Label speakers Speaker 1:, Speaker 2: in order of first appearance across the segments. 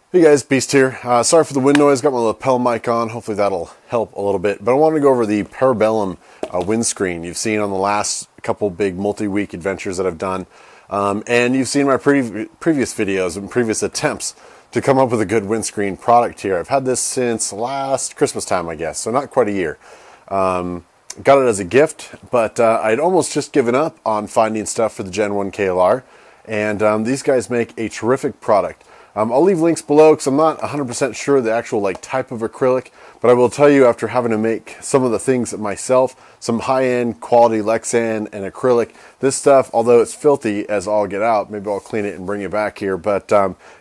Speaker 1: Hey guys, Beast here. Sorry for the wind noise, got my lapel mic on. Hopefully that'll help a little bit. But I wanted to go over the Parabellum windscreen you've seen on the last couple big multi-week adventures that I've done. And you've seen my previous videos and previous attempts to come up with a good windscreen product here. I've had this since last Christmas time, I guess, so not quite a year. Got it as a gift, but I'd almost just given up on finding stuff for the Gen 1 KLR. And these guys make a terrific product. I'll leave links below because I'm not 100% sure the actual type of acrylic, but I will tell you after having to make some of the things myself, some high-end quality Lexan and acrylic, this stuff, although it's filthy as all get out, maybe I'll clean it and bring it back here, but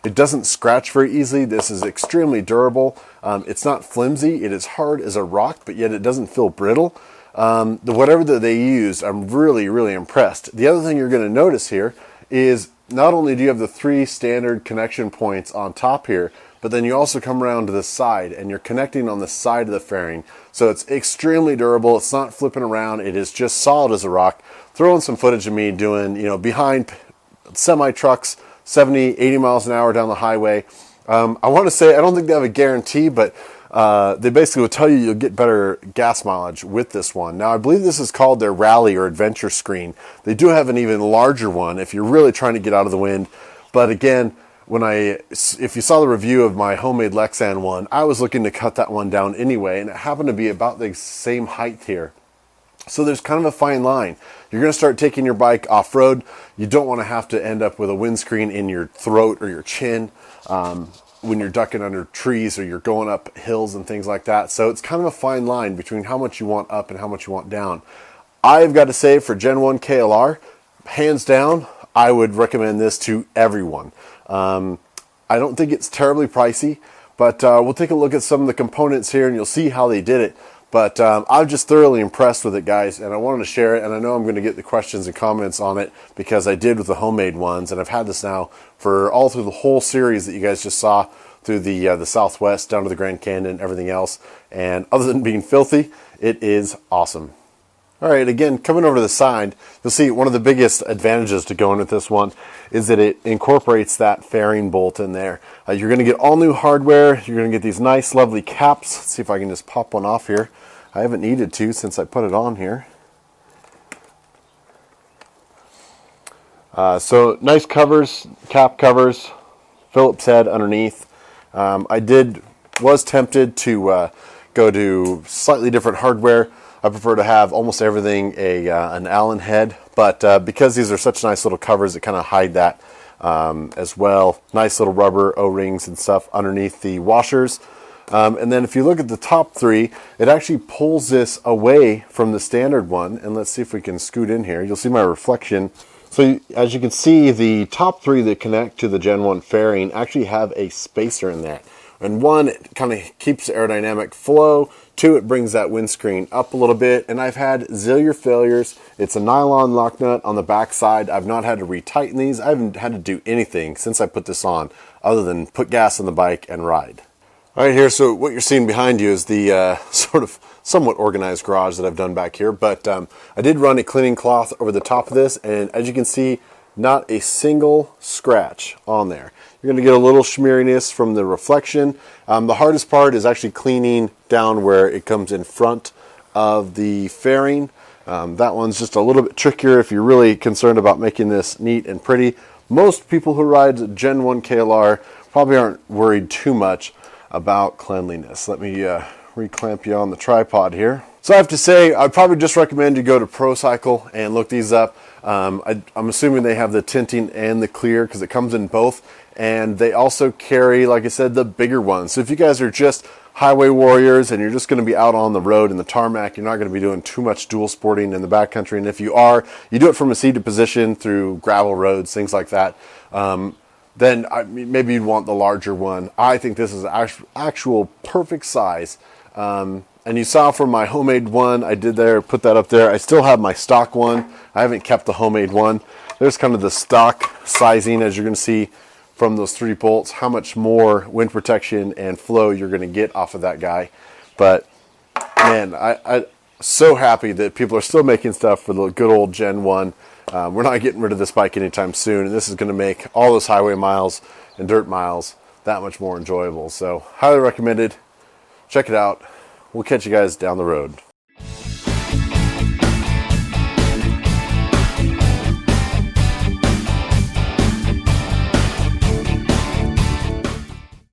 Speaker 1: it doesn't scratch very easily. This is extremely durable. It's not flimsy. It is hard as a rock, but yet it doesn't feel brittle. Whatever that they use, I'm really, really impressed. The other thing you're going to notice here is not only do you have the 3 standard connection points on top here, but then you also come around to the side and you're connecting on the side of the fairing. So it's extremely durable. It's not flipping around. It is just solid as a rock. Throw in some footage of me doing, behind semi trucks, 70, 80 miles an hour down the highway. I want to say, I don't think they have a guarantee, but they basically will tell you you'll get better gas mileage with this one. Now, I believe this is called their Rally or Adventure screen. They do have an even larger one if you're really trying to get out of the wind. But again, if you saw the review of my homemade Lexan one, I was looking to cut that one down anyway, and it happened to be about the same height here. So there's kind of a fine line. You're going to start taking your bike off-road. You don't want to have to end up with a windscreen in your throat or your chin when you're ducking under trees or you're going up hills and things like that. So it's kind of a fine line between how much you want up and how much you want down. I've got to say, for Gen 1 KLR, hands down, I would recommend this to everyone. I don't think it's terribly pricey, but we'll take a look at some of the components here and you'll see how they did it. But I'm just thoroughly impressed with it, guys, and I wanted to share it, and I know I'm going to get the questions and comments on it because I did with the homemade ones, and I've had this now for all through the whole series that you guys just saw through the Southwest down to the Grand Canyon and everything else. And other than being filthy, it is awesome. All right, again, coming over to the side, you'll see one of the biggest advantages to going with this one is that it incorporates that fairing bolt in there. You're going to get all new hardware. You're going to get these nice, lovely caps. Let's see if I can just pop one off here. I haven't needed to since I put it on here. So nice covers, cap covers, Phillips head underneath. I was tempted to go to slightly different hardware. I prefer to have almost everything an Allen head, but because these are such nice little covers, it kind of hide that as well. Nice little rubber O-rings and stuff underneath the washers. And then if you look at the top 3, it actually pulls this away from the standard one. And let's see if we can scoot in here. You'll see my reflection. So as you can see, the top 3 that connect to the Gen 1 fairing actually have a spacer in that. And 1, it kind of keeps the aerodynamic flow. 2, it brings that windscreen up a little bit. And I've had zillion failures. It's a nylon lock nut on the back side. I've not had to retighten these. I haven't had to do anything since I put this on other than put gas on the bike and ride. All right, here, so what you're seeing behind you is the sort of somewhat organized garage that I've done back here. But I did run a cleaning cloth over the top of this. And as you can see, not a single scratch on there. You're going to get a little schmeariness from the reflection. The hardest part is actually cleaning down where it comes in front of the fairing. That one's just a little bit trickier if you're really concerned about making this neat and pretty. Most people who ride Gen 1 KLR probably aren't worried too much about cleanliness. Let me reclamp you on the tripod here. So I have to say, I'd probably just recommend you go to ProCycle and look these up. I'm assuming they have the tinting and the clear because it comes in both. And they also carry, like I said, the bigger ones. So if you guys are just highway warriors and you're just going to be out on the road in the tarmac, you're not going to be doing too much dual sporting in the backcountry. And if you are, you do it from a seated position through gravel roads, things like that. Then maybe you'd want the larger one. I think this is actual perfect size. And you saw from my homemade one, I did put that up there. I still have my stock one. I haven't kept the homemade one. There's kind of the stock sizing, as you're going to see from those 3 bolts, how much more wind protection and flow you're going to get off of that guy. But man, I'm so happy that people are still making stuff for the good old Gen 1. We're not getting rid of this bike anytime soon, and this is going to make all those highway miles and dirt miles that much more enjoyable. So highly recommended. Check it out. We'll catch you guys down the road.